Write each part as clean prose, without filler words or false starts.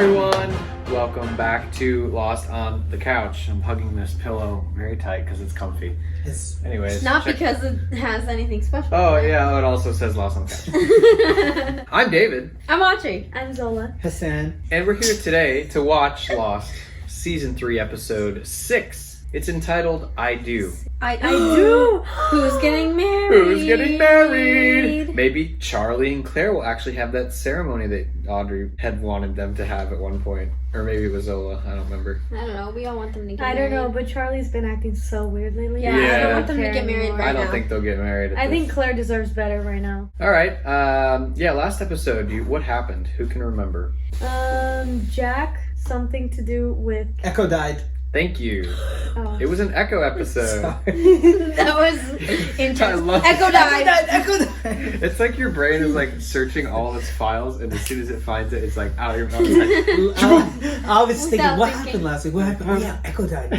everyone. Welcome back to Lost on the Couch. I'm hugging this pillow very tight because it's comfy. Anyways. Not because it has anything special. Oh, yeah, it also says Lost on the Couch. I'm David. I'm Audrey. I'm Zola. Hassan. And we're here today to watch Lost Season 3, Episode 6. It's entitled I Do. I do. Who's getting married? Who's getting married? Maybe Charlie and Claire will actually have that ceremony that Audrey had wanted them to have at one point. Or maybe it was Zola. I don't remember. I don't know. We all want them to get I married. don't know, but Charlie's been acting so weird lately. Yeah, I Yeah. don't want them to get married right now. I don't think they'll get married. I think Claire deserves better right now. All right. Yeah, last episode, what happened? Who can remember? Jack, something to do with... Echo died. Thank you. Oh. It was an Echo episode. That was intense. I love Echo it. died. Echo died. It's like your brain is like searching all of its files, and as soon as it finds it, it's like out of your mouth. It's like, I was thinking, Without what thinking. happened last week? What happened? Oh yeah, Echo died.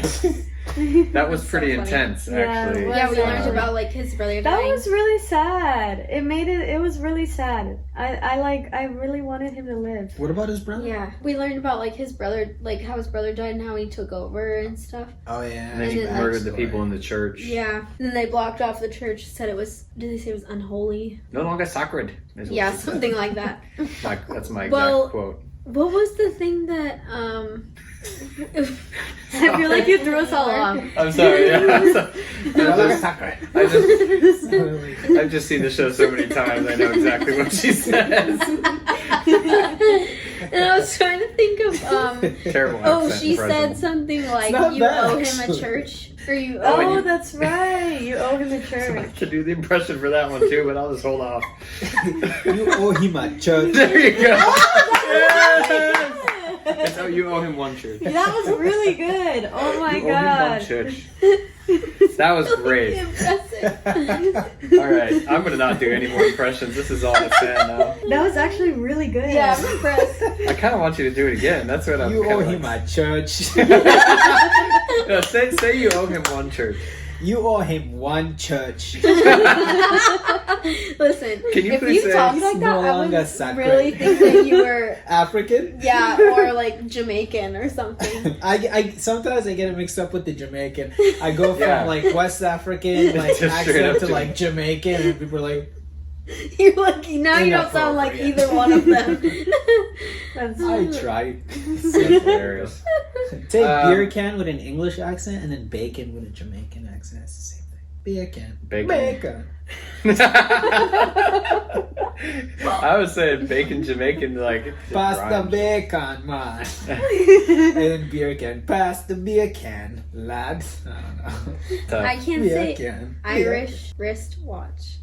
that was pretty so funny. intense, Yeah, actually. it Yeah, we was, learned about like his brother That dying. was really sad. It was really sad. I really wanted him to live. What about his brother? Yeah, we learned about like his brother, like how his brother died and how he took over and stuff. Oh yeah. And then he And then, murdered the people in the church. Yeah, and then they blocked off the church. Said it was. Did they say it was unholy? No longer sacred. is what Yeah, she said. something like that. That's my exact Well, quote. What was the thing that I feel like you threw us all off. I'm sorry. Yeah, I'm sorry. I've just seen the show so many times. I know exactly what she says. And I was trying to think of Terrible oh, accent she impression. said something like not you bad, owe him a actually. church or you Oh, owe and Oh, you- that's right. You owe him a I church. could do the impression for that one too, but I'll just hold off. You owe him a church. There you go. Yes! It's, oh, you owe him one church. That was really good. Oh my You owe him one god. church. That was great. Impressive. All right, I'm gonna not do any more impressions. This is all Hassan now. That was actually really good. Yeah, I'm impressed. I kind of want you to do it again. That's what I'm. You owe kinda him like. a church. No, say you owe him one church. You owe him one church. Listen, Can you if please you say talk it's like that, no I longer would sacred. really think that you were, African? yeah, or like Jamaican or something. I sometimes I get it mixed up with the Jamaican. I go from Yeah. like West African like Just straight up accent to to- like Jamaican, and people are like, You're like, now you don't sound like Inappropriate. either one of them. That's I tried. That's hilarious. Take beer Um, can with an English accent and then bacon with a Jamaican accent. It's the same thing. Beer can. Bacon. I was saying bacon Jamaican like it Pass the rhymes. bacon, man. And then beer can. Pass the beer can, lads. I don't know. Tough. I can't Beer say can. Irish wristwatch.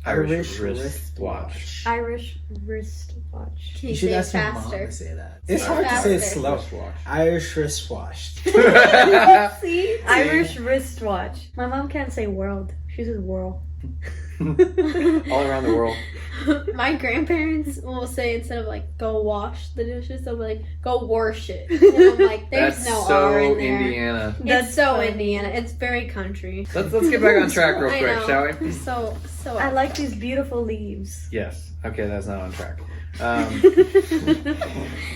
Irish wristwatch. Irish wristwatch. Can You you should say it ask your mom faster? to say that. It's Say hard to say it faster. slow. Wristwatch. Irish wristwatch. See? Irish wristwatch. My mom can't say world. She says whirl. All around the world. My grandparents will say instead of like go wash the dishes, they'll be like go wash it. And I'm like, there's That's no so R in there. Indiana. It's That's so funny. Indiana. It's very country. Let's get back on track real I quick, know. shall we? So I like these beautiful leaves. Yes. Okay, that's not on track.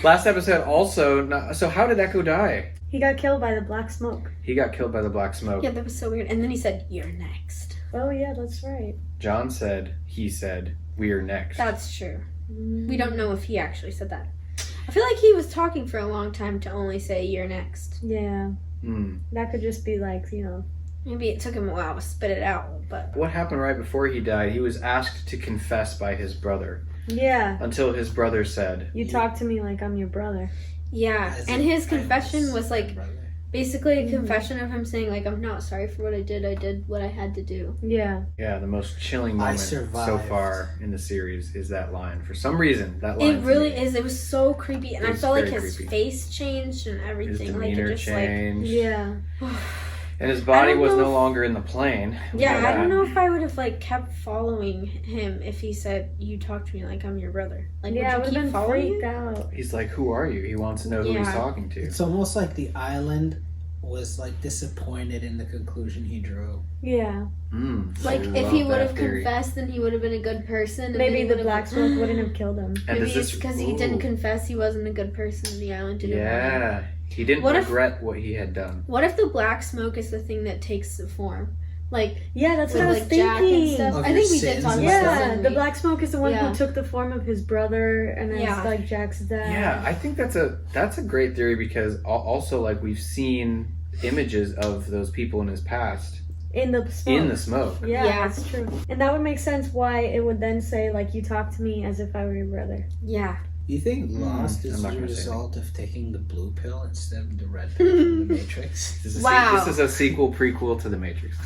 Last episode also. So how did Echo die? He got killed by the black smoke. He got killed by the black smoke. Yeah, that was so weird. And then he said, "You're next." Oh yeah, that's right. John said, he said, we're next. That's true. We don't know if he actually said that. I feel like he was talking for a long time to only say "you're next." Yeah, that could just be like, you know. Maybe it took him a while to spit it out, but What happened right before he died? He was asked to confess by his brother. Yeah, Until his brother said, you talk to me like I'm your brother. yeah. As And if his I confession was like basically a Mhm. confession of him saying like, "I'm not sorry for what I did. I did what I had to do." Yeah, yeah, the most chilling I moment so survived. far in the series is that line. For some reason, that line. It really is. It was so creepy, and It I was felt like very his creepy. face changed and His everything. Like demeanor it just changed. yeah. like. And his body don't was know no if- longer in the plane. We Yeah, know I don't that. know if I would have like kept following him if he said, "You talk to me like I'm your brother." Like, Yeah, I would would you have keep been following freaked him? out. He's like, who are you? He wants to know who he's Yeah. talking to. It's almost like the island was like disappointed in the conclusion he drew. Yeah. Like, I if he love would that have theory. confessed, then he would have been a good person. And Maybe then he the would've- black smoke wouldn't have killed him. And Maybe does it's this- because he ooh. didn't confess he wasn't a good person and the island didn't want him. Yeah. He didn't What if- regret what he had done. What if the black smoke is the thing that takes the form? Like, Yeah, that's with what I was like Jack and thinking. stuff. Of I your think we did sins talk and about stuff. that. Yeah, didn't the we? black smoke is the one Yeah. who took the form of his brother and it's Yeah. like Jack's dad. Yeah, I think that's a great theory because also like we've seen images of those people in his past In the smoke. in the smoke. Yeah, Yeah. that's true. And that would make sense why it would then say, like, you talk to me as if I were your brother. Yeah. You think Lost I'm is not the gonna say result of taking the blue pill instead of the red pill from the Matrix? Wow. This is a sequel prequel to The Matrix.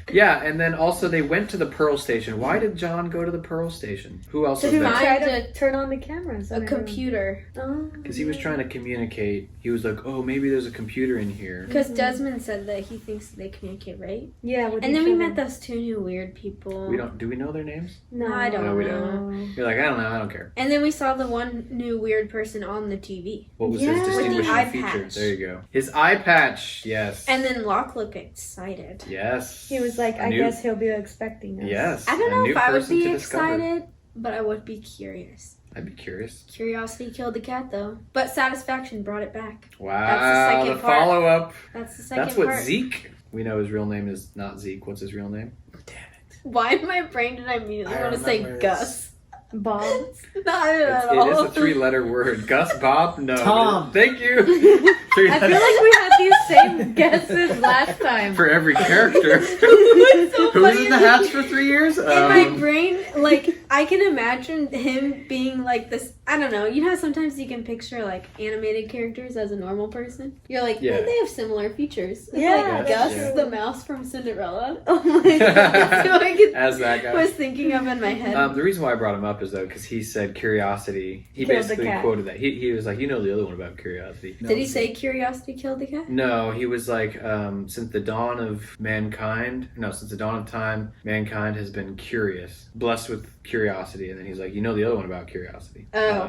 Yeah, and then also they went to the Pearl Station. Why did John go to the Pearl Station? Who else was To there? try Find to turn on the cameras. A and everything. computer. Oh. Because he was trying to communicate. He was like, oh, maybe there's a computer in here. Because Desmond said that he thinks they communicate, right? Yeah, with And then each we other. met those two new weird people. Do we know their names? No, I don't No, we know. You're like, I don't know, I don't care. And then we saw the one new weird person on the TV. What was Yeah. his With the distinguishing eye feature? patch. There you go. His eye patch, yes. And then Locke looked excited. Yes. He was like, A I new- guess he'll be expecting us. Yes. I don't a know new if I would person be to discover. excited, but I would be curious. I'd be curious. Curiosity killed the cat, though. But satisfaction brought it back. Wow, That's the second part. follow up. That's the second That's what part. Zeke. We know his real name is not Zeke. What's his real name? Why in my brain did I immediately I want to say remember Gus? Bob. Not It at is all. a 3-letter word. Gus, Bob, no. Tom. Thank you. Three I feel letters like we had these same guesses last time. for every character. What's so Who was funny in the is Hats for 3 years? in my brain, like, I can imagine him being like this. I don't know. You know how sometimes you can picture like animated characters as a normal person? You're like, Yeah. hey, they have similar features. It's Yeah, like that's Gus, true. the mouse from Cinderella. Oh my god. That's what I could- As that guy. was thinking of in my head. The reason why I brought him up is though because he said curiosity. He Killed the basically cat. quoted that. He was like, you know the other one about curiosity. Did he say curiosity killed the cat? No, he was like, since the dawn of time, mankind has been curious, blessed with curiosity. And then he's like, you know the other one about curiosity. Oh.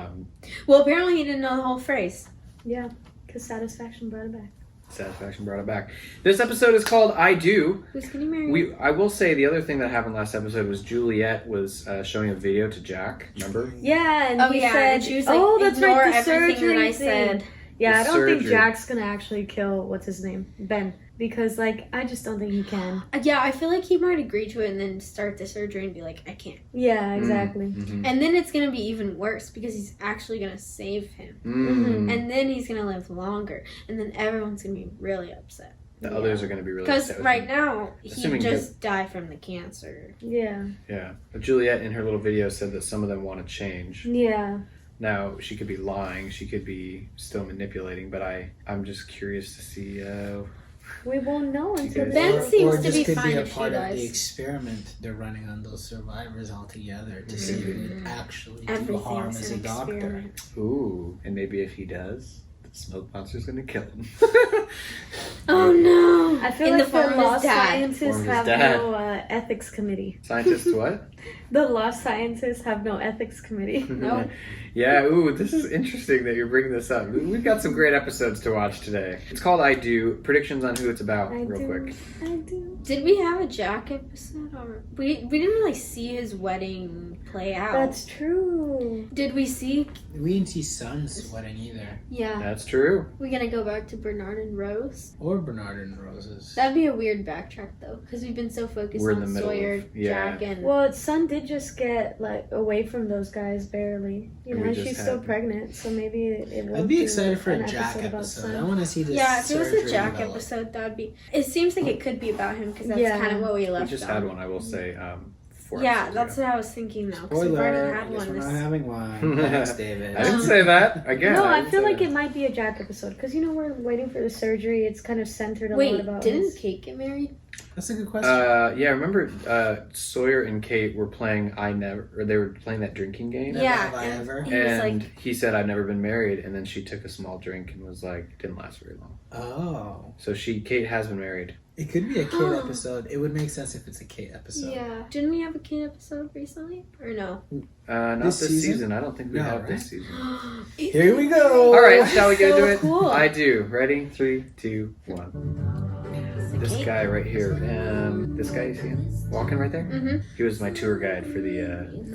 Well, apparently he didn't know the whole phrase. Yeah, because satisfaction brought it back. Satisfaction brought it back. This episode is called I Do. Who's getting married? I will say the other thing that happened last episode was Juliet was showing a video to Jack. Remember? Yeah, and Oh, he yeah, said, and she was like, "Oh, that's ignore right, the everything surgery that I thing." said. Yeah, I The don't think surgery. Jack's gonna actually kill what's his name, Ben, because like I just don't think he can. Yeah, I feel like he might agree to it and then start the surgery and be like, I can't. Yeah, exactly. Mm-hmm. And then it's going to be even worse because he's actually going to save him. Mm. And then he's going to live longer. And then everyone's going to be really upset. The others are going to be really Because upset with right him. now, he Assuming just died from the cancer. Yeah, Yeah. But Juliet in her little video said that some of them want to change. yeah. Now, she could be lying, she could be still manipulating, but I'm just curious to see. We won't know until guys- Ben seems or to this be could fine be a if she part of the dies. experiment they're running on those survivors all together to see who would actually do harm Everything's as a an doctor. experiment. Ooh, and maybe if he does, the smoke monster's going to kill him. Oh no! I feel In like the form the of his lost dad. scientists Form of his have dad. no ethics committee. Scientists, what? The lost scientists have no ethics committee. Nope. Yeah, ooh, this is interesting that you're bringing this up. We've got some great episodes to watch today. It's called I Do. Predictions on who it's about, I real do. quick. I do. Did we have a Jack episode? Or we didn't really see his wedding play out. That's true. Did we see? We didn't see Son's wedding either, Yeah. That's true. We're gonna go back to Bernard and Rose. or Bernard and Rose's. That'd be a weird backtrack though, because we've been so focused We're in on the middle Sawyer, of- yeah. Jack, and Well, Sun did just get like away from those guys barely. You And know, we and just she's still had- pregnant, so maybe it will. I'd be do excited for an a Jack about episode. Sun. I want to see this. yeah, if it was a surgery Jack develop. episode, that'd be. It seems like it could be about him because that's Yeah. kind of what we We left. just on. had one, I will say. 4 Yeah, episodes that's ago. what I was thinking though. Because we've Spoiler, already I had guess one. we're not This. having one. Thanks, David. I didn't say that. Again. No, I didn't feel say like that. it might be a Jack episode because you know we're waiting for the surgery. It's kind of centered a lot Wait, about. didn't his- Kate get married? That's a good question. Yeah, remember Sawyer and Kate were playing they were playing that drinking game? Never yeah, have I and- ever. He was And like, he said, I've never been married. And then she took a small drink and was like, didn't last very long. Oh, So Kate has been married. it could be a Kate episode. It would make sense if it's a Kate episode. yeah. Didn't we have a Kate episode recently? Or no? Not This this season? season. I don't think we No, have right? this season. Here we go. All right, shall we get So into it? cool. I do. Ready? 3, 2, 1. This Kate? guy right here. This guy, you see him walking right there? Mm-hmm. He was my tour guide for the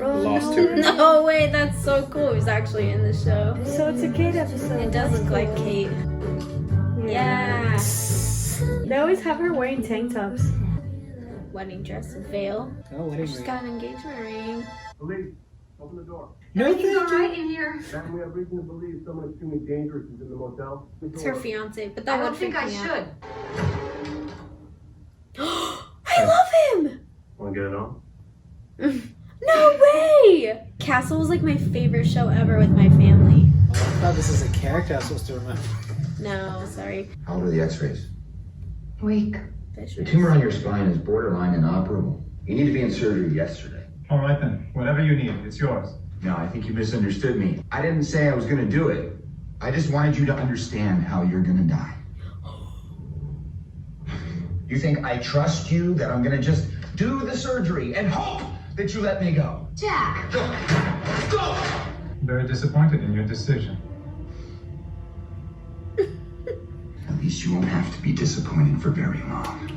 Oh, Lost no. tour. No way, that's so cool. He's actually in the show. So it's a Kate episode. It does look like Kate. Yeah. They always have her wearing tank tops. Wedding dress, veil. Oh, what is She's it? got an engagement ring. Police, open the door. No, Everything's thank all you. right in here. Ma'am, we have reason to believe someone extremely dangerous is in the motel. It's her fiance, but that I would don't think freak I me out. should. I love him! Want to get it on? No way! Castle was like my favorite show ever with my family. I thought this was a character I was supposed to remember. No, sorry. How old are the x-rays? Weak. The tumor on your spine is borderline inoperable. You need to be in surgery yesterday. All right then, whatever you need, it's yours. No, I think you misunderstood me. I didn't say I was gonna do it. I just wanted you to understand how you're gonna die. You think I trust you, that I'm gonna just do the surgery and hope that you let me go? Jack! Go! Go! I'm very disappointed in your decision. At least you won't have to be disappointed for very long.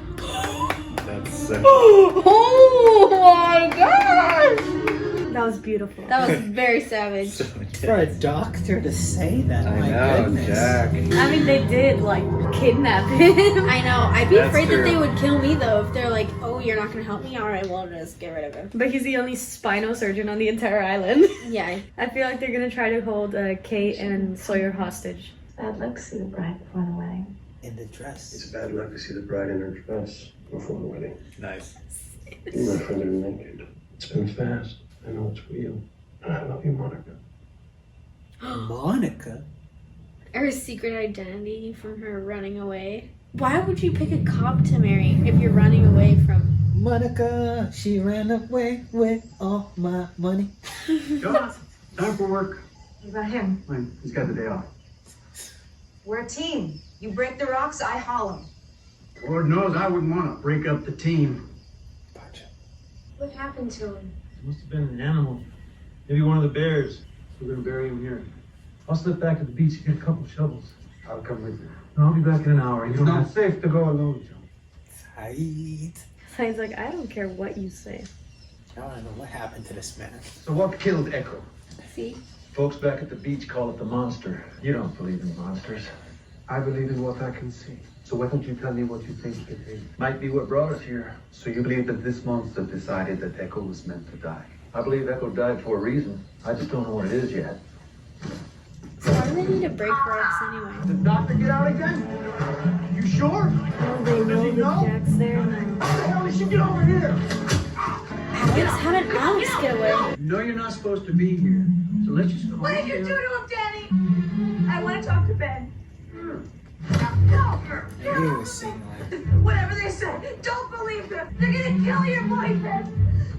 That's so. Oh my gosh! That was beautiful. That was very savage. so For a doctor to say that, I my know, goodness. Jack. I mean, they did like kidnap him. I know. I'd be That's afraid that true. they would kill me though if they're like, "Oh, you're not gonna help me. All right, well, just get rid of him." But he's the only spinal surgeon on the entire island. Yeah. I feel like they're gonna try to hold Kate and Sawyer hostage. Bad luck to see the bride before the wedding. In the dress. It's bad luck to see the bride in her dress before the wedding. Nice. You, my friend, are naked. It's been fast. I know it's real. And I love you, Monica. Monica? Her secret identity from her running away. Why would you pick a cop to marry if you're running away from? Monica, she ran away with all my money. Go. Time for work. What about him? Fine. He's got the day off. We're a team. You break the rocks, I haul them. Lord knows I wouldn't want to break up the team. What happened to him? It must have been an animal. Maybe one of the bears. We're gonna bury him here. I'll slip back to the beach and get a couple shovels. I'll come with you. I'll be back in an hour. It's not safe to go alone, John. Tight. So he's like, I don't care what you say. I don't know what happened to this man. So what killed Echo? See? Folks back at the beach call it the monster. You don't believe in monsters. I believe in what I can see. So why don't you tell me what you think it is? Might be what brought us here. So you believe that this monster decided that Echo was meant to die? I believe Echo died for a reason. I just don't know what it is yet. So why do they need to break rocks anyway? Did Doctor get out again? You sure? Oh, they know that Jack's there now. How the hell did she get over here? Alex, how did Alex get away? You know you're not supposed to be here. So let's just go. What did you do to him, Danny? I want to talk to Ben. No, He was saying like, whatever they say, don't believe them. They're gonna kill your boyfriend,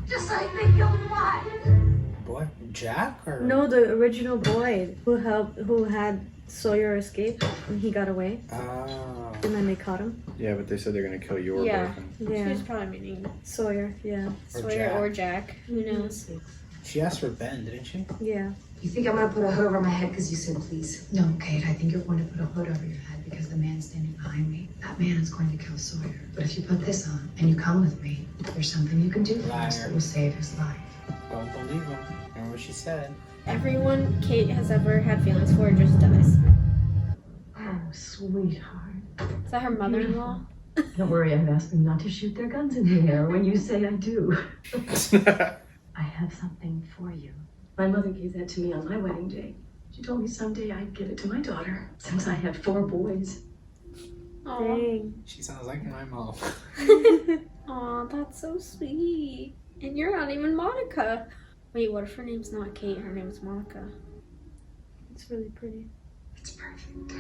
just like they killed mine. boy, Jack or No, the original Boyd who had Sawyer escape and he got away Oh. and then they caught him. Yeah, but they said they're gonna kill your Yeah. boyfriend. She Yeah, was probably meaning Sawyer. Yeah, Or Sawyer Jack. or Jack. Who knows? She asked for Ben, didn't she? yeah. You think I'm gonna put a hood over my head because you said please? No, Kate, I think you're going to put a hood over your head because the man standing behind me, that man is going to kill Sawyer. But if you put this on and you come with me, there's something you can do for us Liar. that will save his life. Don't believe him. Remember what she said. Everyone Kate has ever had feelings for just dies. Oh, sweetheart. Is that her mother-in-law? Don't worry, I've asked them not to shoot their guns in the air when you say I do. I have something for you. My mother gave that to me on my wedding day. She told me someday I'd give it to my daughter, since I have 4 boys. Aw. Dang. She sounds like my mom. Aw, that's so sweet. And you're not even Monica. Wait, what if her name's not Kate? Her name's Monica. It's really pretty. It's perfect.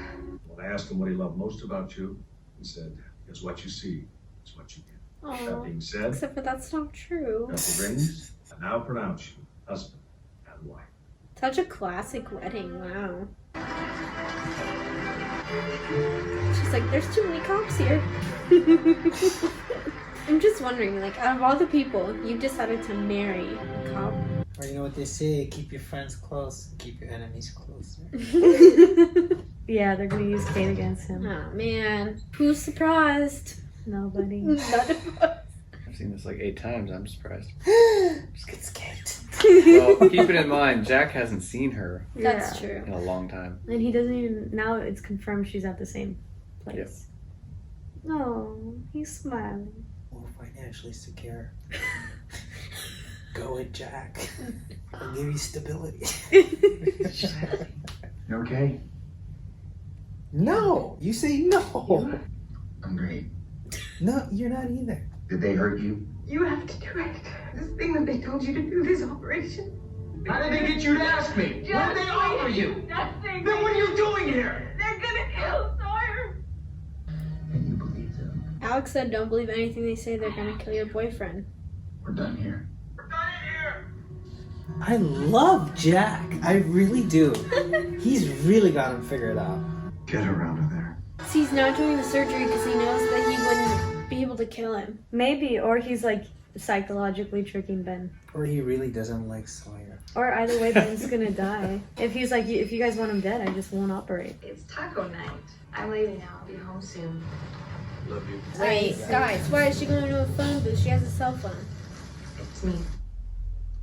When I asked him what he loved most about you, he said, "It's what you see, it's what you get." That Aw. being said, Except for that's not true. got the rings, and now pronounce you husband and wife. Such a classic wedding, wow. She's like, there's too many cops here. I'm just wondering, like, out of all the people, you've decided to marry a cop. Or you know what they say, keep your friends close, keep your enemies closer. Yeah, they're gonna use Kate against him. Oh man, who's surprised? Nobody. None of us. I've seen this like 8 times. I'm surprised. It's Kate. Well, keep it in mind, Jack hasn't seen her That's Yeah. true. in a long time. And he doesn't even. Now it's confirmed she's at the same place. No, he's smiling. More financially secure. Go with Jack. I'll give you stability. You okay? No! You say no! I'm great. No, you're not either. Did they hurt you? You have to do it. This thing that they told you to do, this operation. How did they get you to ask me? What did they offer you? Nothing. Then what are you doing here? They're gonna kill Sawyer. And you believe them? Alex said, "Don't believe anything they say. They're gonna kill your boyfriend." We're done here. I love Jack. I really do. He's really got him figured out. Get her out of there. See, he's not doing the surgery because he knows that he wouldn't be able to kill him. Maybe, or he's like psychologically tricking Ben. Or he really doesn't like Sawyer. Or either way, Ben's gonna die. If he's like, if you guys want him dead, I just won't operate. It's taco night. I'm leaving now. I'll be home soon. Love you. Wait, guys, why is she going to a phone booth? She has a cell phone. It's me.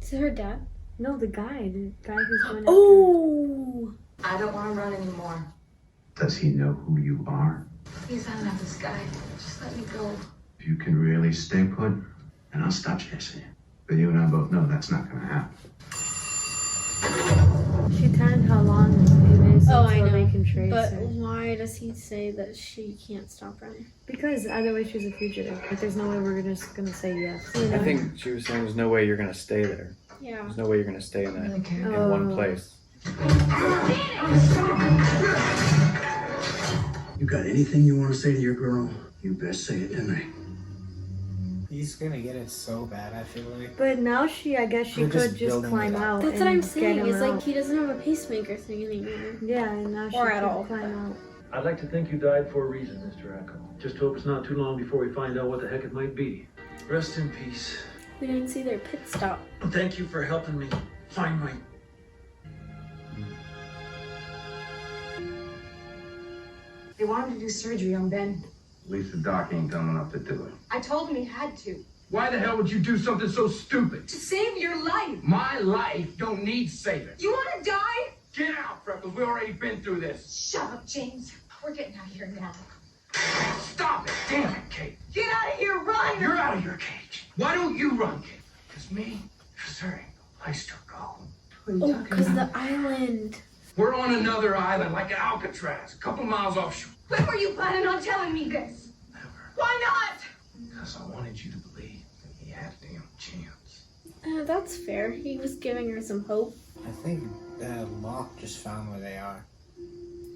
Is it her dad? No, the guy who's going after. Oh! I don't want to run anymore. Does he know who you are? Please, I'm not this guy. Just let me go. If you can really stay put, then I'll stop chasing you. But you and I both know that's not gonna happen. She timed how long it is Oh, I until know. they can trace But her. why does he say that she can't stop running? Because otherwise she's a fugitive. Like, there's no way we're just gonna say yes. You know? I think she was saying there's no way you're gonna stay there. Yeah. There's no way you're gonna stay in that in Oh. one place. You got anything you want to say to your girl? You best say it tonight. He's gonna get it so bad, I feel like. But now I guess she They're could just just building climb it up. out. That's what and I'm get saying. him It's like out. he doesn't have a pacemaker thing anymore. Yeah, and now she Or could at all. climb out. I'd like to think you died for a reason, Mr. Echo. Just hope it's not too long before we find out what the heck it might be. Rest in peace. We didn't see their pit stop. Thank you for helping me find my... They wanted to do surgery on Ben. At least the doc ain't dumb enough to do it. I told him he had to. Why the hell would you do something so stupid? To save your life. My life don't need saving. You want to die? Get out, Freckles. We already been through this. Shut up, James. We're getting out of here now. Stop it. Damn it, Kate. Get out of here, run! You're out of your cage. Why don't you run, Kate? Because me, because there ain't no place to go. What are you Oh, talking because about? the island. We're on another island like Alcatraz, a couple miles offshore. When were you planning on telling me this? Never. Why not? Because I wanted you to believe that he had a damn chance. That's fair. He was giving her some hope. I think Locke just found where they are.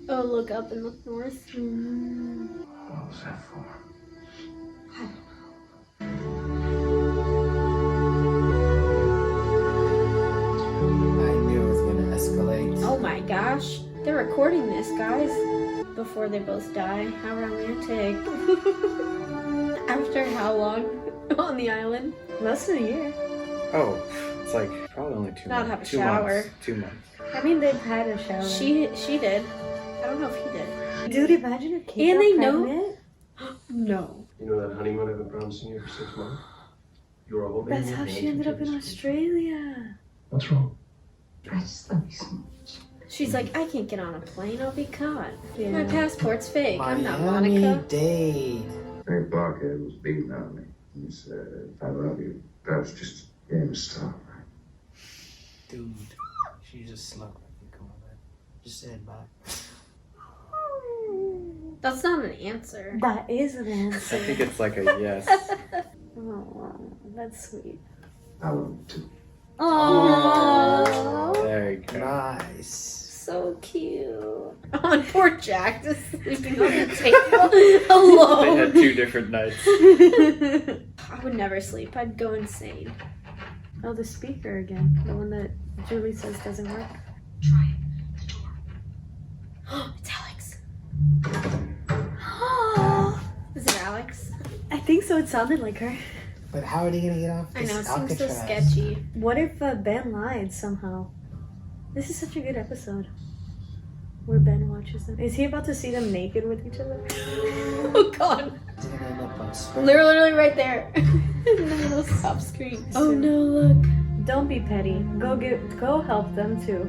Oh, look up and look north. What was that for? I knew it was gonna escalate. Oh my gosh. They're recording this, guys. Before they both die. How romantic. After how long on the island? Less than a year. Oh, it's like probably only 2 Not months. have a 2 shower. months. 2 months. I mean, they've had a shower. She did. I don't know if he did. Dude, imagine if Kate And got they know- pregnant. No. You know that honeymoon I've been promising you for 6 months? You're a woman. That's how she ended up in Australia. What's wrong? I just love you so much. She's like, I can't get on a plane. I'll be caught. Yeah. My passport's fake. I'm not Miami Monica. Dade. Hey, Blockhead was beating on me. He said, I love you. That was just a game of stuff, right? Dude, she just slept. Come on, man. Just said bye. That's not an answer. That is an I answer. think it's like a yes. Oh, that's sweet. I love you too. Oh, There you go. Nice. So cute. On poor Jack, just sleeping on the table alone. They had 2 different nights. I would never sleep. I'd go insane. Oh, the speaker again. The one that Julie says doesn't work. Try it. The door. It's Alex. Is it Alex? I think so. It sounded like her. But how are they gonna get off I this know, it seems so Alcatraz? sketchy. What if Ben lied somehow? This is such a good episode. Where Ben watches them. Is he about to see them naked with each other? Oh god. He's gonna end up on Sprint. They're literally right there. In the little stop screen. Oh no, look. Don't be petty. Go help them too.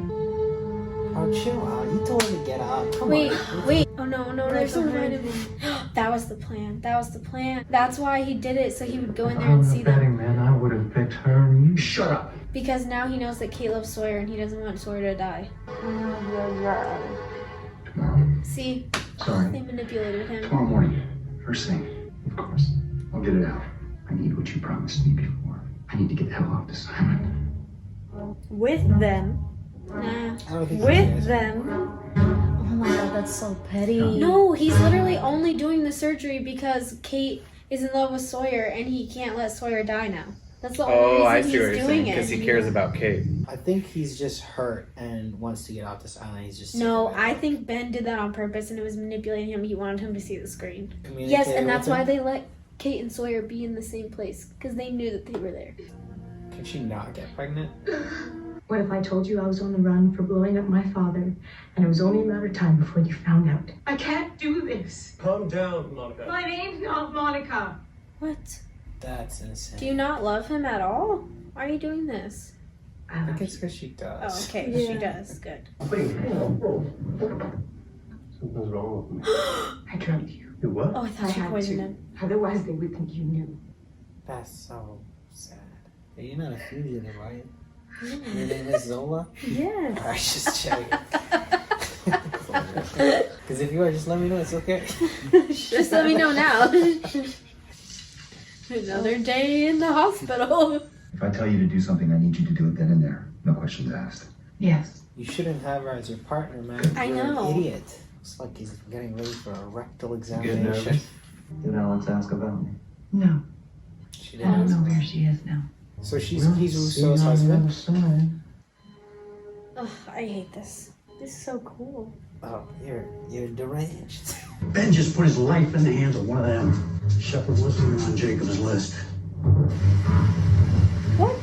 Oh, chill out. You told him to get out. Come Wait, on. wait. Oh no, there's Right some behind random. That was the plan. That's why he did it, so he would go in there and see them. betting man, I would have picked her and you. Shut up. Because now he knows that Kate loves Sawyer and he doesn't want Sawyer to die. Tomorrow. See? Sorry. They manipulated him. Tomorrow morning. First thing. Of course. I'll get it out. I need what you promised me before. I need to get the hell off this island. With them. Nah. I don't think With them. Oh my god, that's so petty. No, he's literally only doing the surgery because Kate is in love with Sawyer and he can't let Sawyer die now. That's the only Oh, I reason see what he's you're doing saying. Because it. he cares about Kate. I think he's just hurt and wants to get off this island. He's just No, sick of it. I think Ben did that on purpose and it was manipulating him. He wanted him to see the screen. Communicate Yes, and with that's him. why they let Kate and Sawyer be in the same place because they knew that they were there. Can she not get pregnant? What if I told you I was on the run for blowing up my father, and it was only a matter of time before you found out? I can't do this. Calm down, Monica. My name's not Monica. What? That's insane. Do you not love him at all? Why are you doing this? I think it's because she does. Oh, okay, she does. Good. Wait, hang on, whoa. Something's wrong with me. I drugged you. You what? Oh, I I thought you had poisoned to. him. Otherwise, they would think you knew. That's so sad. Hey, you're not a fugitive, right? Your name is Zola? Yes. I was just checking. Because if you are, just let me know. It's okay. Just let me know now. Another day in the hospital. If I tell you to do something, I need you to do it then and there. No questions asked. Yes. You shouldn't have her as your partner, man. I You're know. an idiot. It's like he's getting ready for a rectal Get examination. nervous? Then Alex ask about me. No, She I don't didn't. know where she is now. So he's Russo's husband. Ugh, I hate this. This is so cool. Oh, you're deranged. Ben just put his life in the hands of one of them. Shepard wasn't on Jacob's list. What?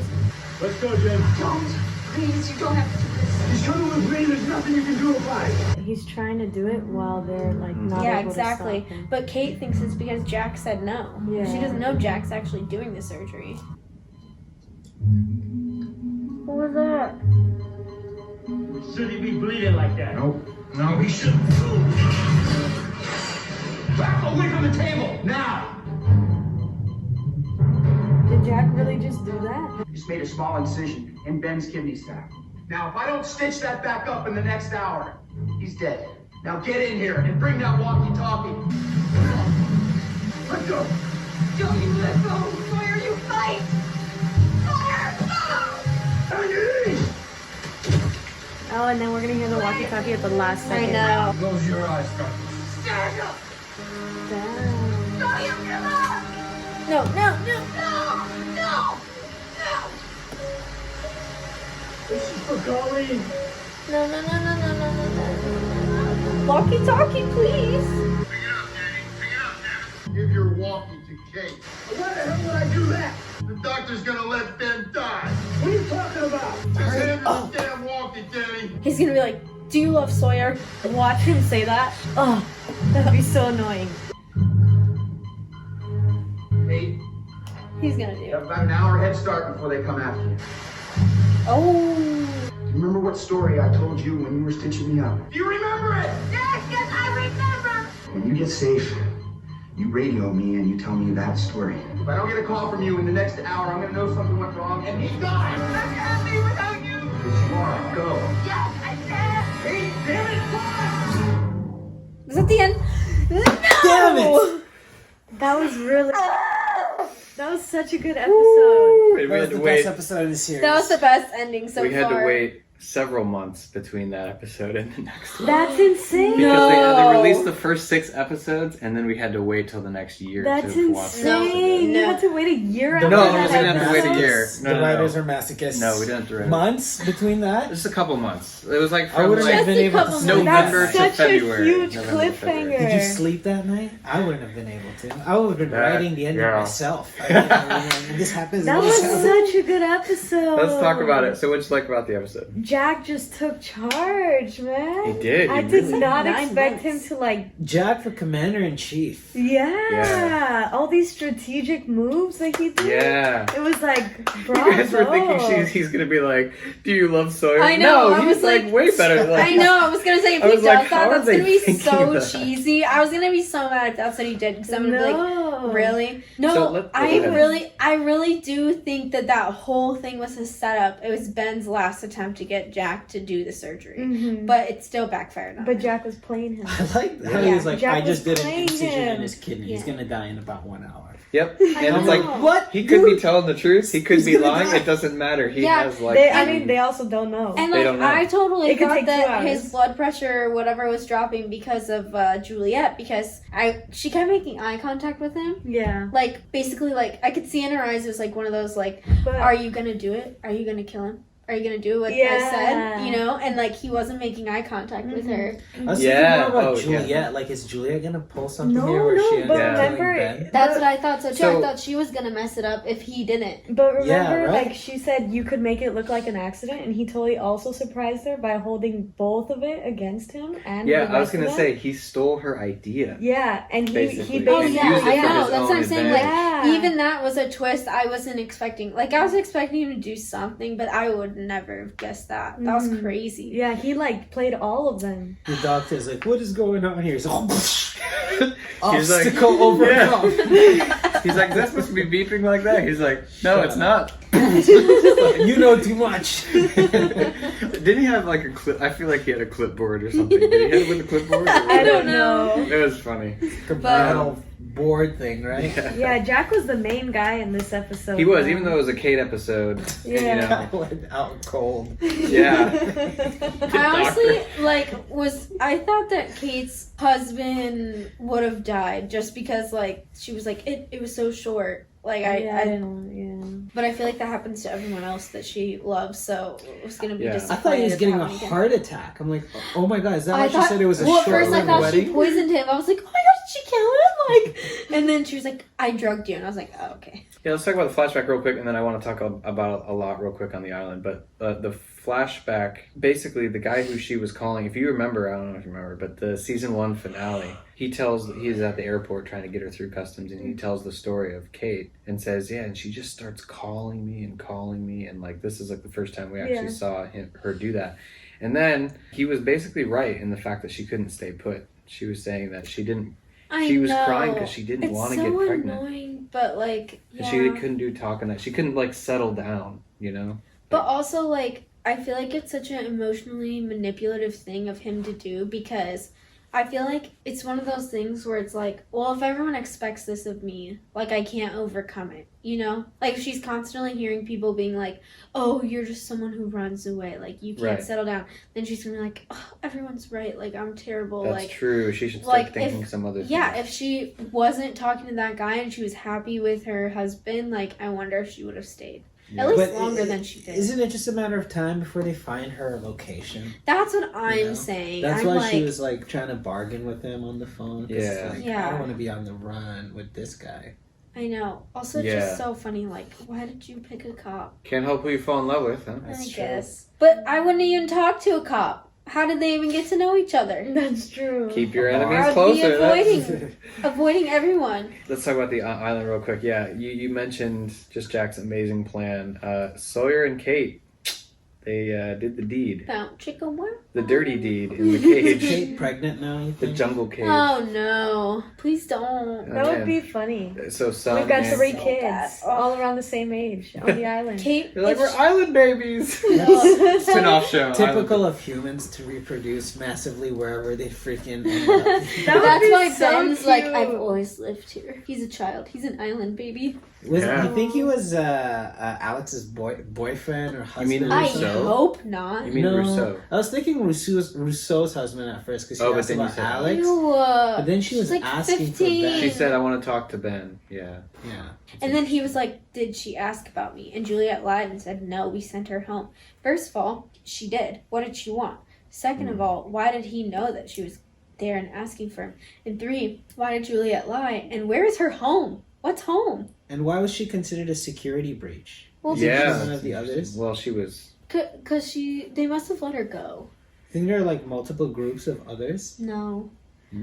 Let's go, Jim. Don't. Please, you don't have to do this. He's coming with me. There's nothing you can do about it. He's trying to do it while they're like not Yeah, able exactly. to stop him. But Kate thinks it's because Jack said no. Yeah. She doesn't know Jack's actually doing the surgery. What was that? Should he be bleeding like that? Nope. No, he shouldn't. Back away from the table, now! Did Jack really just do that? Just made a small incision in Ben's kidney sac. Now, if I don't stitch that back up in the next hour, he's dead. Now get in here and bring that walkie-talkie. Let go. Don't you let go. Sawyer, you fight. Sawyer, Oh, and then we're gonna hear the walkie-talkie at the last I second. know. Close your eyes, Scott. stand up. Damn. Sawyer, get up. No. No. This is for Colleen. No. Walkie-talkie, please. Give your walkie to Kate. Why the hell would I do that? The doctor's gonna let Ben die. What are you talking about? Just hand me the damn walkie, Danny. He's gonna be like, do you love Sawyer? Watch him say that. Oh, that'd be so annoying. Kate, He's gonna you do. have about an hour head start before they come after you. Oh. Do you remember what story I told you when you were stitching me up? Do you remember it? Yes, I remember. When you get safe, you radio me and you tell me that story. If I don't get a call from you in the next hour, I'm gonna know something went wrong and he died. I can't be without you. Yes, you are. Go. Yes, I can. Kate, damn it, fine! Is that the end? No! Damn it! That was really. That was such a good episode. We That had was to the wait. best episode of the series. That was the best ending so We had far. to wait several months between that episode and the next one. That's insane. Because they No. released the first 6 episodes, and then we had to wait till the next year That's to watch the rest of it. insane. You No. had to wait a year after No, that we didn't have to wait a episode? year. No, The no. writers are masochists. No, we didn't have to wait. Months between that? Just a couple months. It was like I from wouldn't like have been Just a able to couple sleep. November That's to such February. a huge November to February. cliffhanger. Did you sleep that night? I wouldn't have been able to. I would have been Yeah, writing the ending yeah. myself. When this happens, That and was this happens. such a good episode. Let's talk about it. So, what'd you like about the episode? Jack just took charge, man. He did. I he did really not 9 expect months. him to like. Jack for Commander-in-Chief. Yeah, all these strategic moves that he did. Yeah. It was like, You bravo. guys were thinking he's gonna be like, "Do you love Sawyer?" I know, No, I he's was like- way better. Like, I know. I was gonna say if I he was does like, how that, are that's they gonna be thinking so that? cheesy. I was gonna be so mad if that's what he did because I'm gonna be like, No. really? No, So let- I go ahead. really do think that whole thing was a setup. It was Ben's last attempt to get Jack to do the surgery, Mhm. but it still backfired on But him. Jack was playing him. I like how he Yeah. was like, Jack I just was did an playing incision him. in his kidney. He's Yeah. gonna die in about 1 hour. Yep. And it's like, What? he could be telling the truth. He could He's be gonna lying. die. It doesn't matter. He Yeah, has like. I mean, they also don't know. And They like don't know. I totally It could thought take 2 that hours. his blood pressure or whatever was dropping because of Juliet because she kept making eye contact with him. Yeah. Like basically like I could see in her eyes it was like one of those like, But are you gonna do it? Are you gonna kill him? Are you gonna do what I Yeah. said? You know, and like he wasn't making eye contact with her. I was Yeah. thinking more about Oh, yeah. Juliet. Like, is Juliet gonna pull something No, here where no, she ends but up killing remember- Ben? That's what I thought so too. So- I thought she was gonna mess it up if he didn't. But remember, Yeah, right? like she said, you could make it look like an accident, and he totally also surprised her by holding both of it against him. And Yeah, the I was rest of gonna them. say he stole her idea. Yeah, and he Basically. Oh And yeah, use it I for know. his That's what own I'm saying. advantage. Like Yeah. even that was a twist I wasn't expecting. Like I was expecting him to do something, but I would never have guessed that. That was Mhm. crazy. Yeah, he like played all of them. The doctor's like, what is going on here? He's like, He's like- obstacle overcome. He's like, "That's supposed to be beeping like that." He's like, "No, Shut it's up. not." You know too much. Didn't he have like a clip? I feel like he had a clipboard or something. Did he hit it with a clipboard? I don't know. It was funny. The battle board thing, right? Yeah, Jack was the main guy in this episode. He was, though. even though it was a Kate episode. Yeah. You know, Went out cold. yeah. I honestly I thought that Kate's husband would have died just because like she was like it was so short. Like I I don't know. Yeah. but I feel like that happens to everyone else that she loves, so it was gonna be Yeah. just I thought he was getting a heart attack. I'm like, oh my god, is that why she said it was a well, at first I short-lived thought wedding? she poisoned him. I was like, oh my god, did she kill him? Like, and then she was like, I drugged you, and I was like, oh okay. Yeah, let's talk about the flashback real quick, and then I want to talk about a lot real quick on the island. But the flashback, basically, the guy who she was calling, if you remember, I don't know if you remember, but the season 1 finale, he's at the airport trying to get her through customs, and he tells the story of Kate and says, yeah, and she just starts calling me, and like this is like the first time we actually saw her do that. And then he was basically right in the fact that she couldn't stay put. She was saying that she didn't. She was crying because she didn't want to get pregnant. It's so annoying, but like, And yeah. she couldn't do talking. She couldn't like settle down, you know. But also, like, I feel like it's such an emotionally manipulative thing of him to do because I feel like it's one of those things where it's like, well, if everyone expects this of me, like, I can't overcome it, you know? Like, if she's constantly hearing people being like, oh, you're just someone who runs away, like, you can't Right. settle down, then she's gonna be like, oh, everyone's right, like, I'm terrible, That's like... true. She should start like, thinking if- some other things. Yeah, if she wasn't talking to that guy and she was happy with her husband, like, I wonder if she would have stayed. Yeah. At least But longer than she did. Isn't it just a matter of time before they find her location? That's what I'm You know? saying. That's I'm why like, she was like trying to bargain with him on the phone. 'cause it's Yeah. like, Yeah. I don't want to be on the run with this guy. I know. Also, it's Yeah. just so funny. Like, why did you pick a cop? Can't help who you fall in love with, huh? That's I true. guess. But I wouldn't even talk to a cop. How did they even get to know each other? That's true. Keep your I enemies would closer. be That's- avoiding everyone. Let's talk about the island real quick. Yeah, you mentioned just Jack's amazing plan. Sawyer and Kate, they did the deed. Found chicken worm. The dirty deed in the Is cage. Kate pregnant now? You The think? jungle cage. Oh no! Please don't. That Oh, would man. be funny. So son We've got and- 3 So kids, bad. all around the same age on the island. Kate. They're like, if we're she- island babies. That's Spin-off show. Typical of humans to reproduce massively wherever they freaking end up. That would That's be why so Ben's like, cute. I've always lived here. He's a child. He's an island baby. Was Yeah. you think he was Alex's boyfriend or husband? mean or I something? Rousseau? hope not. You mean no, Rousseau? I was thinking Rousseau's husband at first because he Oh, but asked then you about said Alex. Ew, But then she was she's like asking 15. for Ben. She said, I want to talk to Ben. Yeah. Yeah. And then he was like, did she ask about me? And Juliet lied and said, no, we sent her home. First of all, she did. What did she want? Second of all, why did he know that she was there and asking for him? And 3, why did Juliet lie? And where is her home? What's home? And why was she considered a security breach? Well, Is it Yeah. one of the others? Well, she was Because they must have let her go. Think there are like multiple groups of others? No.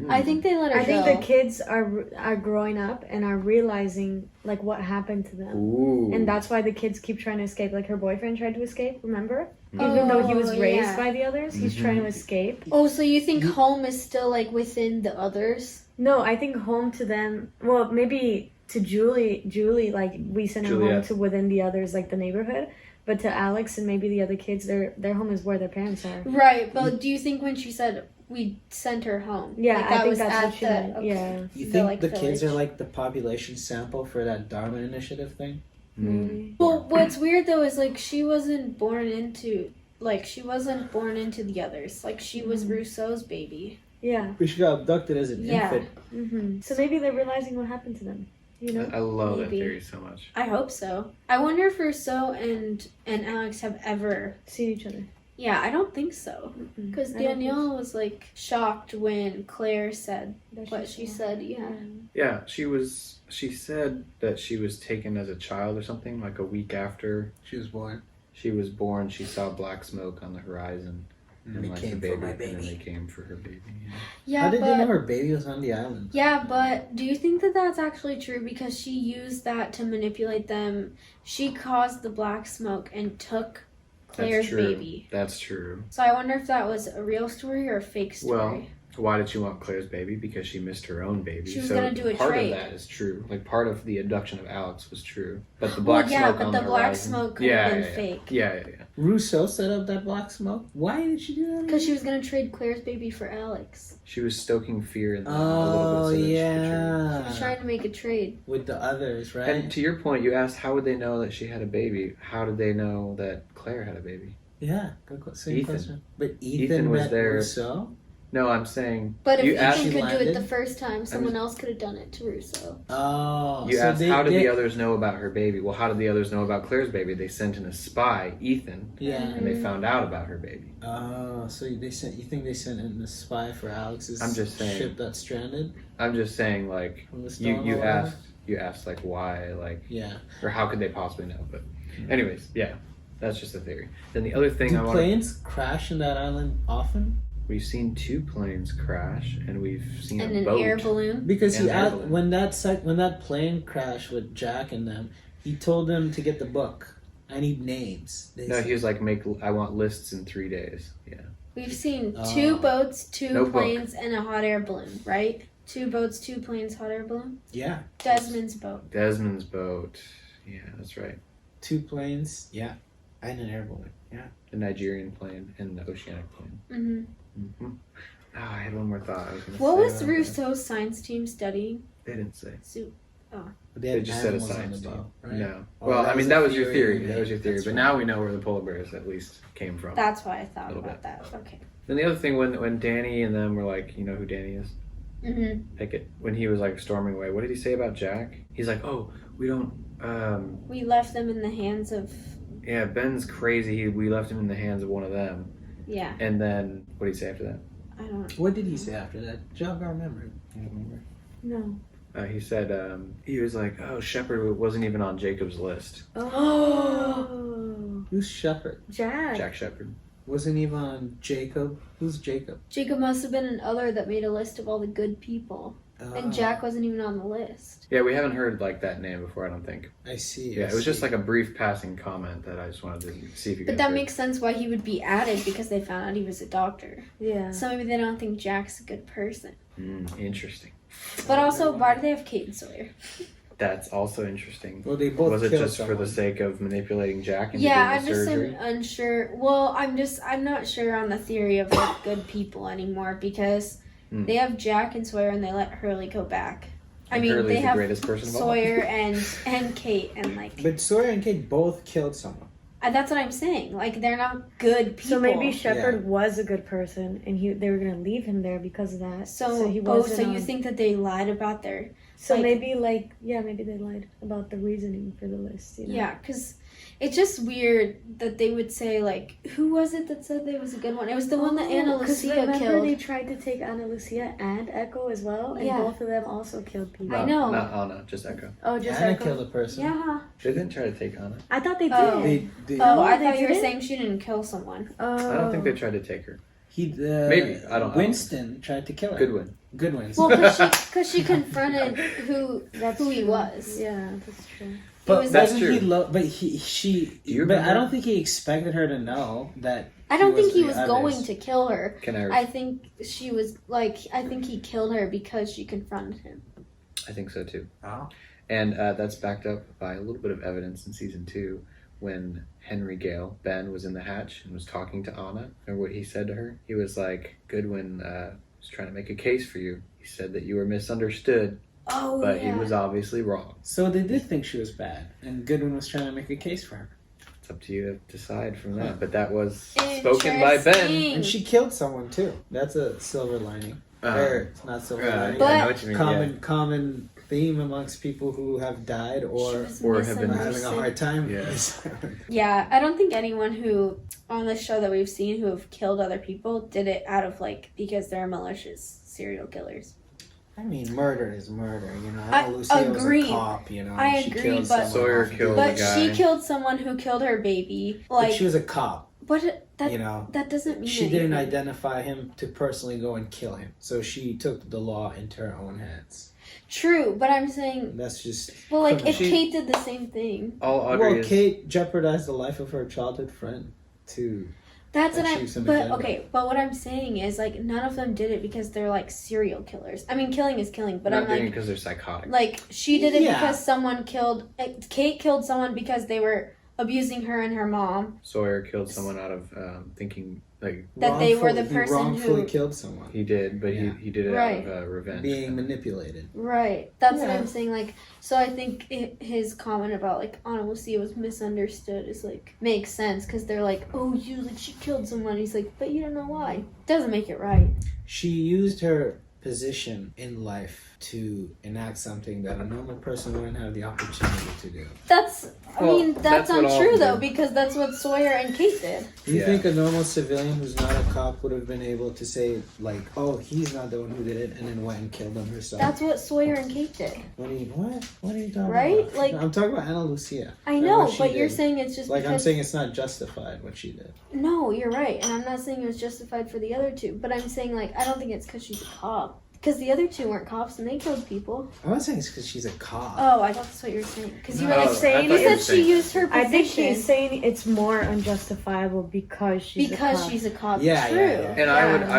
I think they let her I go. think the kids are growing up and are realizing like what happened to them. Ooh. And that's why the kids keep trying to escape. Like her boyfriend tried to escape, remember? Even though he was raised by the others, he's trying to escape. Oh, so you think home is still like within the others? No, I think home to them, well, maybe to Julie, like we send her home Juliet. to within the others, like the neighborhood. But to Alex and maybe the other kids, their home is where their parents are. Right, but do you think when she said we sent her home? Yeah, like, I think was that's at what she the, meant. okay, Yeah. You the, think like, the kids village. are like the population sample for that Dharma Initiative thing? Maybe. Well, what's weird though is like she wasn't born into the others. Like she was Rousseau's baby. Yeah. She got abducted as an infant. Mm-hmm. So maybe they're realizing what happened to them. You know? I love that Maybe. theory so much. I hope so. I wonder if Rousseau and Alex have ever. Seen each other. Yeah, I don't think so. Because I don't think Danielle was like shocked when Claire said That what she saw. said. Yeah. Yeah, she said that she was taken as a child or something, like a week after She was born. she was born. She saw black smoke on the horizon. And they like came the for my and then baby. they came for her baby. Yeah. Yeah, How did but they know her baby was on the island? yeah, but do you think that that's actually true? Because she used that to manipulate them. She caused the black smoke and took Claire's That's true. baby. That's true. So I wonder if that was a real story or a fake story. Well, why did she want Claire's baby? Because she missed her own baby. She was so gonna do a part trade. of that is true. Like part of the abduction of Alex was true, but the black well, yeah, smoke but on the black horizon- smoke could yeah, have been yeah, fake. Yeah. Rousseau set up that black smoke? Why did she do that? Because she was gonna trade Claire's baby for Alex. She was stoking fear in them a Oh, little bit. So that she could yeah. She was trying to make a trade. With the others, right? And to your point, you asked how would they know that she had a baby? How did they know that Claire had a baby? Yeah, same Ethan. question. But Ethan was met there. Rousseau? No, I'm saying. But if you Ethan asked, could do landed? it the first time, someone else could have done it to Russo. Oh. You so asked how did the others know about her baby? Well, how did the others know about Claire's baby? They sent in a spy, Ethan, Yeah. and they found out about her baby. Oh, so you think they sent in the spy for Alex's I'm just saying. ship that's stranded? I'm just saying, like From the storm you or whatever? asked like why, like Yeah. or how could they possibly know? But anyways, yeah, that's just a theory. Then the other thing Do I want planes crash in that island often? we've seen 2 planes crash and we've seen And a an boat. air balloon. Because And he air balloon. when that plane crashed with Jack and them, he told them to get the book. I need names. No, he was like, I want lists in 3 days. Yeah. We've seen 2 boats, 2 No book. planes, and a hot air balloon, right? 2 boats, 2 planes, hot air balloon. Yeah. Desmond's boat. Desmond's boat. Yeah, that's right. 2 planes. Yeah. And an air balloon. Yeah. The Nigerian plane and the oceanic plane. Mm-hmm. Mm-hmm. Oh, I had one more thought. I was gonna What say was about that. Rousseau's science team studying? They didn't say. Soup. But They just said a animals on science the team. boat, right? No. Oh, Well, that I mean, was that a was your theory. theory. That was your theory. That's But right. now we know where the polar bears at least came from. That's why I thought Little about that. Okay. Then the other thing, when Danny and them were like, you know who Danny is? Mm-hmm. Pickett. When he was like storming away, what did he say about Jack? He's like, oh, we don't. We left them in the hands of. Yeah, Ben's crazy. We left him in the hands of one of them. Yeah. And then what did he say after that? I don't. What did he say after that? Jog, I remember. I don't remember. No. He said he was like, oh, Shepard wasn't even on Jacob's list. Oh. Who's Shepard? Jack Shepard. Wasn't even on Jacob. Who's Jacob? Jacob must have been an other that made a list of all the good people. And Jack wasn't even on the list. Yeah, we haven't heard like that name before, I don't think. I see. Yeah, it was just like a brief passing comment that I just wanted to see if you But guys that heard. makes sense why he would be added because they found out he was a doctor. Yeah. So maybe they don't think Jack's a good person. Interesting. But also, why do they have Kate and Sawyer? That's also interesting. Well, they both Was it killed just for the someone. sake of manipulating Jack into Yeah, doing I'm the just surgery? unsure. Well, I'm not sure on the theory of like good people anymore because they have Jack and Sawyer and they let Hurley go back. I And mean, Hurley's they the have greatest person of all. Sawyer and Kate and like But Sawyer and Kate both killed someone. that's what I'm saying. Like they're not good people. So maybe Shepard was a good person, and they were gonna leave him there because of that. So he so wasn't. you think that they lied about their So like- maybe maybe they lied about the reasoning for the list. You know? Yeah, because it's just weird that they would say, like, who was it that said there was a good one? It was the one that Ana 'cause Lucia remember killed. they tried to take Ana Lucia and Echo as well, and Yeah. both of them also killed people. I know. Not Anna, just Echo. Oh, just Anna Echo. killed a person. Yeah. They didn't try to take Anna. I thought they did. Oh. Oh, I they thought you were didn't? saying she didn't kill someone. Oh. I don't think they tried to take her. Maybe. I don't know. Winston tried to kill her. Goodwin. Well, because she confronted who he was. Yeah, that's true. But was that's doesn't true. he love? But she. Do you But I remember? don't think he expected her to know that. I don't think he the was others. going to kill her. Can I think she was like, I think he killed her because she confronted him. I think so too. Oh. And that's backed up by a little bit of evidence in season 2 when Henry Gale, Ben, was in the hatch and was talking to Anna. And what he said to her? He was like, Goodwin was trying to make a case for you. He said that you were misunderstood, Oh, but yeah. he was obviously wrong. So they did think she was bad, and Goodwin was trying to make a case for her. It's up to you to decide from that. But that was spoken by Ben. And she killed someone too. That's a silver lining. Or not silver lining. I know what you mean, Common theme amongst people who have died or have been having a hard time. Yes. Yeah, I don't think anyone who on the show that we've seen who have killed other people did it out of like because they're malicious serial killers. I mean, murder is murder, you know. I Lucia agree. was a cop, you know. I she agree, killed but someone Sawyer off killed duty. the But guy. she killed someone who killed her baby. Like But she was a cop, but that you know. that doesn't mean She didn't anything. identify him to personally go and kill him. So she took the law into her own hands. True, but I'm saying That's just... well, like if She- Kate did the same thing. All Audrey Well, is... Kate jeopardized the life of her childhood friend to... That's what achieve I'm. some But agenda. okay, but what I'm saying is like none of them did it because they're like serial killers. I mean, killing is killing, but not I'm doing it like, because they're psychotic. like she did it Yeah. because someone killed. Kate killed someone because they were abusing her and her mom. Sawyer killed someone out of thinking like That they were the He person wrongfully who- killed someone. he did, but Yeah. he did it Right. out of revenge. Being manipulated. Right. That's what Yeah. I'm saying. Like, so I think his comment about like Anna Lucia was misunderstood is like makes sense because they're like, oh, you like she killed someone. He's like, but you don't know why. Doesn't make it right. She used her position in life to enact something that a normal person wouldn't have the opportunity to do. That's. I Well, mean, that's that's what all untrue of though them- because that's what Sawyer and Kate did. Do you Yeah. think a normal civilian who's not a cop would have been able to say, like, oh, he's not the one who did it, and then went and killed him herself? That's what Sawyer and Kate did. What are you talking Right? about? Like- I'm talking about Anna Lucia. I and know, what she but you're did. saying it's just Like, because... I'm saying it's not justified what she did. No, you're right, and I'm not saying it was justified for the other two, but I'm saying like I don't think it's because she's a cop. Because the other two weren't cops and they killed people. I'm not saying it's because she's a cop. Oh, I thought that's what you were saying. Because you were No, like I saying thought you you were said she saying- used her position. I think she's saying it's more unjustifiable because she's a cop. she's a cop. Yeah, True. yeah, yeah. And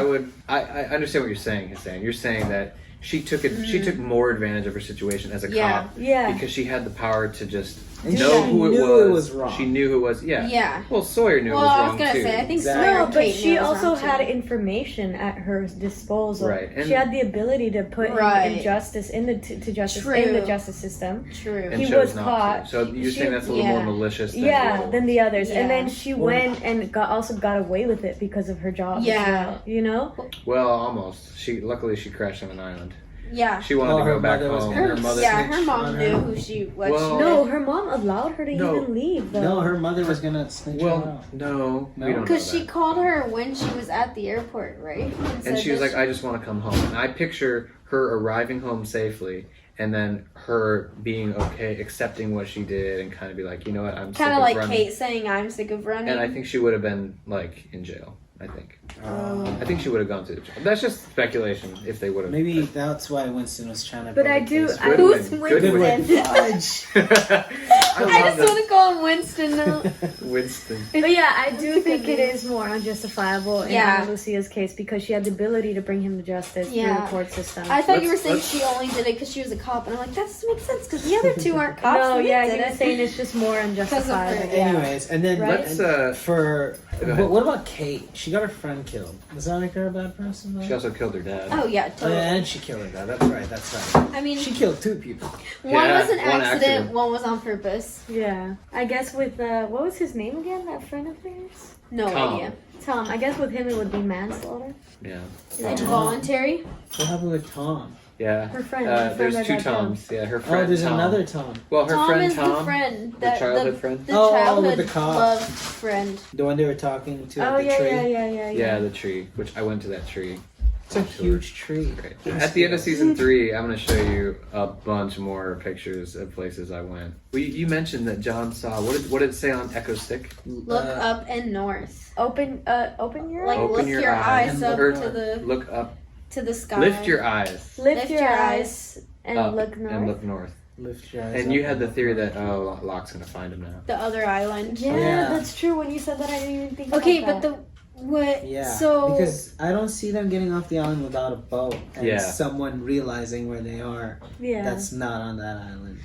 Yeah. I understand what you're saying, Hassan. You're saying that she took it. She took more advantage of her situation as a Yeah. cop Yeah. because she had the power to just And know she who it knew was. it was wrong. She knew who it was. Yeah. Yeah. Well, Sawyer knew Well, it was I wrong was gonna too. say, I think Exactly. Sawyer No, and but Kate she knew it was also wrong, had too. information at her disposal. Right, and- She had the ability to put him Right. in justice in the to justice True. in the justice system. True. And He chose was not caught. to. So you're She- saying that's a little yeah. more malicious. Than Yeah, than the others, Yeah. and then she went and got away with it because of her job. Yeah. as well, you know. Well, almost. Luckily she crashed on an island. Yeah. She wanted Oh, to her go back mother was home. gonna- Her, her mother yeah, snitched her mom on knew her. who she what Well- she No, did. her mom allowed her to No. even leave. Though. No, her mother was gonna snitch her Well, out. no, we No? don't know Because she that. called her when she was at the airport, right? And said she was that like, I just want to come home. And I picture her arriving home safely and then her being okay, accepting what she did and kind of be like, you know what, I'm sick kind of of like running. Kate saying, "I'm sick of running." And I think she would have been like in jail. I think. Oh. I think she would have gone to the jail. That's just speculation. If they would have. Maybe that's why Winston was trying to. But build I a do- case I- for Who's him. Winston? Fudge. I just want to call him Winston now. Winston. But yeah, I do That's a think good it name. is more unjustifiable in Yeah. Anna Lucia's case because she had the ability to bring him to justice through Yeah. the court system. I thought you were Let's- saying let's- she only did it because she was a cop, and I'm like, that doesn't make sense because the other two aren't cops. no, and they yeah, did you're it. saying it's just more unjustifiable. Yeah. Anyways, and then Right? Let's for Go ahead. what about Kate? She got her friend killed. Does that make her a bad person? Though? She also killed her dad. Oh yeah, Oh, totally. yeah, and she killed her dad. That's right. That's right. I mean, She killed 2 people. one Yeah, was an one accident, accident. one was on purpose. Yeah, I guess with what was his name again? That friend of theirs, No Tom. idea. Tom. I guess with him it would be manslaughter. Yeah. Is it voluntary? What happened with Tom? Yeah. Her friend. Her friend There's that 2 got killed. Toms. Yeah, her friend. Oh, there's Tom. another Tom. Well, her Tom friend is Tom. the friend. the That, childhood friend. The Oh, childhood with the cop. love friend. The one they were talking to Oh at the yeah, tree. yeah, yeah, yeah, Yeah, the tree. Which I went to that tree. It's a huge tree. Great. At the end of season 3, I'm going to show you a bunch more pictures of places I went. Well, you mentioned that John saw. What did it say on Echo Stick? Look up and north. Open your Like Open lift your your eyes. eyes up Or to the look up. to the sky. Lift your eyes. Lift your eyes and up look north. And look north. Lift your eyes And up you had the look theory north. that Locke's going to find him now. The other island. Yeah, Yeah. that's true. When you said that, I didn't even think Okay, about but what? Yeah, So because I don't see them getting off the island without a boat and Yeah. someone realizing where they are. that. Yeah. That's not on that island.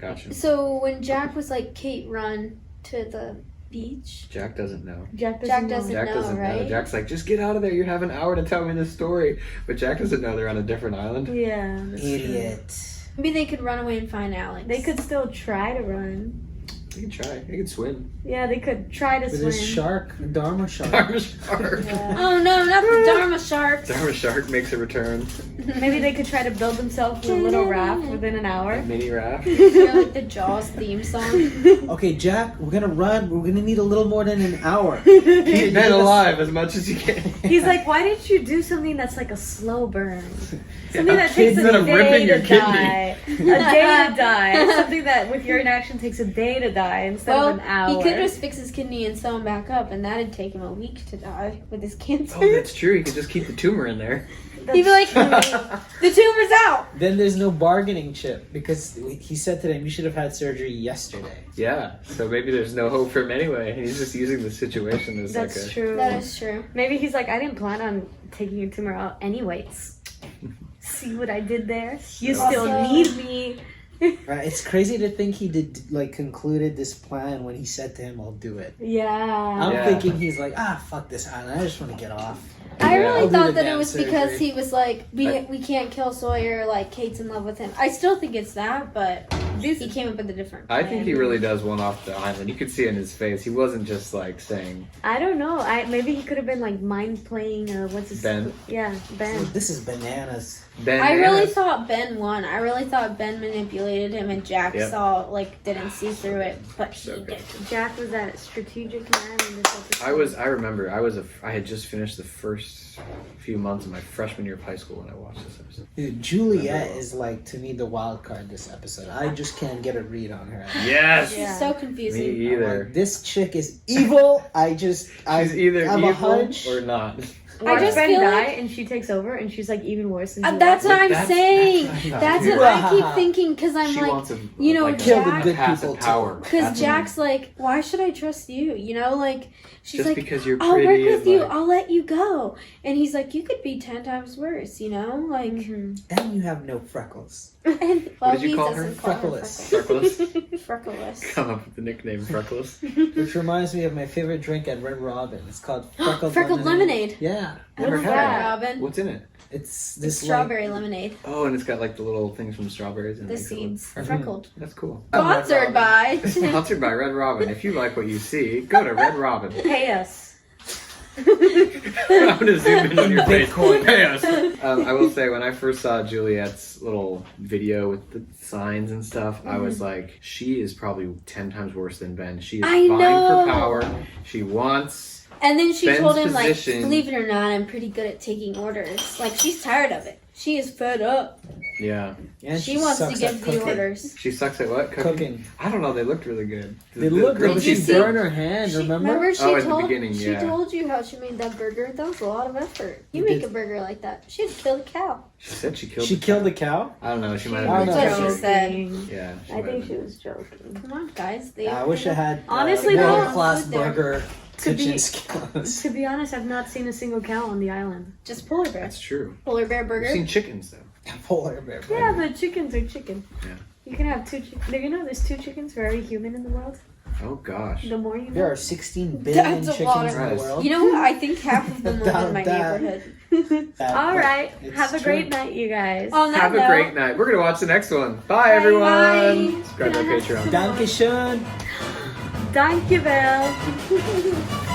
Gotcha. so when Jack was like, Kate, run to the beach. Jack doesn't know. Jack doesn't Jack know. doesn't Jack know, doesn't know. right? Jack's like, just get out of there. You have an hour to tell me this story. But Jack doesn't know they're on a different island. Yeah. That's true. Idiot. Maybe they could run away and find Alex. They could still try to run. You can try. You can swim. Yeah, they could try to With swim. this shark, a Dharma shark. Dharma Shark. Yeah. Oh no, not the Dharma sharks. Dharma Shark makes a return. Maybe they could try to build themselves a little raft within an hour. A mini raft. You know, like the Jaws theme song. Okay, Jack, we're gonna run. We're gonna need a little more than an hour. Keep Ben alive as much as you can. He's like, why didn't you do something that's like a slow burn? Something Yeah, that takes instead a of day ripping to your kidney. die. A day to die. Something that with your inaction takes a day to die instead of an hour. He could just fix his kidney and sew him back up, and that'd take him a week to die with his cancer. Oh, that's true. You could just keep the tumor in there. He'd be like, the tumor's out. Then there's no bargaining chip because he said to them, "You should have had surgery yesterday." Yeah. So maybe there's no hope for him anyway. He's just using the situation as That's like a. true. That is true. Maybe he's like, I didn't plan on taking your tumor out anyways. See what I did there? You still Also- need me. Right? It's crazy to think he did concluded this plan when he said to him, "I'll do it." Yeah. I'm Yeah. thinking he's like, "Fuck this island. I just want to get off." I Yeah. really I'll do thought the that it damn was because surgery. he was like, we can't kill Sawyer, like, Kate's in love with him. I still think it's that, but he came up with a different I plan. think he really does want off the island. You could see it in his face. He wasn't just like saying I don't know. Maybe he could have been like mind playing. What's his Ben. Yeah, Ben. This is bananas. Ben. I really thought Ben won. I really thought Ben manipulated him and Jack Yep. didn't see through it, but So he good. did. Jack was that strategic man in this episode. I remember. I had just finished the first few months of my freshman year of high school when I watched this episode. Dude, Juliet is like to me the wild card this episode. I just can't get a read on her. Yes. She's so confusing. Me either. Like, this chick is evil. She's either have a evil hunch. or not. I just Ben feel die like- and she takes over and she's like even worse than That's what I'm That's- saying. that's what I That's thought, what too. I keep thinking because I'm She like, wants to, you know, like, kill the Jack- good passive people too. power. because That's Jack's like, why should I trust you? You know, like she's just like, because you're I'll pretty. work with and, you. like- I'll let you go. And he's like, you could be 10 times worse. You know, like. And you have no freckles. And, well, did you he call her? doesn't call Freckless. Freckless. Come up with the nickname Freckles. Which reminds me of my favorite drink at Red Robin. It's called Freckled lemonade. Yeah. Never What's had that, it. Robin? What's in it? It's It's this strawberry lemonade. Oh, and it's got like the little things from strawberries and The makes it look- seeds. Freckled. That's cool. Sponsored by. Sponsored by Red Robin. If you like what you see, go to Red Robin. Pay us. I'm gonna zoom in on your face. Pay us. I will say, when I first saw Juliet's little video with the signs and stuff, I was like, she is probably 10 times worse than Ben. She is I vying know. for power. She wants. And then she Ben's told him, position- like, believe it or not, I'm pretty good at taking orders. Like, she's tired of it. She is fed up. Yeah. And She wants to sucks give at the cooking. orders. She sucks at what? Cooking. I don't know. They looked really good. They look girl good. that Did you She she see- burned her hand, remember? Remember, she Oh, at the told beginning, she yeah. told you how she made that burger. That was a lot of effort. You You make did. a burger like that. She'd kill the cow. She said she killed. She the killed cow. the cow? I don't know. She might I have. don't been That's what she joking. said. Yeah. I might think have she been. was joking. Come on, guys. They I wish I had Honestly, though, world-class food there. burger To be- kitchen skills. To be honest, I've not seen a single cow on the island. Just polar bear. That's true. Polar bear I've burger. seen chickens though. Polar bear burger. Yeah, but chickens are chicken. Yeah. You can have two chickens. Do you know there's 2 chickens for every human in the world? Oh gosh. The more you There know. are 16 billion That's a lot chickens of- in the rice. world. You know what? I think half of them live in my Without that. neighborhood. All right. It's Have a true. great night, you guys. On that Have a note, great night. We're gonna watch the next one. Bye everyone. Bye. Subscribe to our Patreon. Dankeschön. Dankjewel.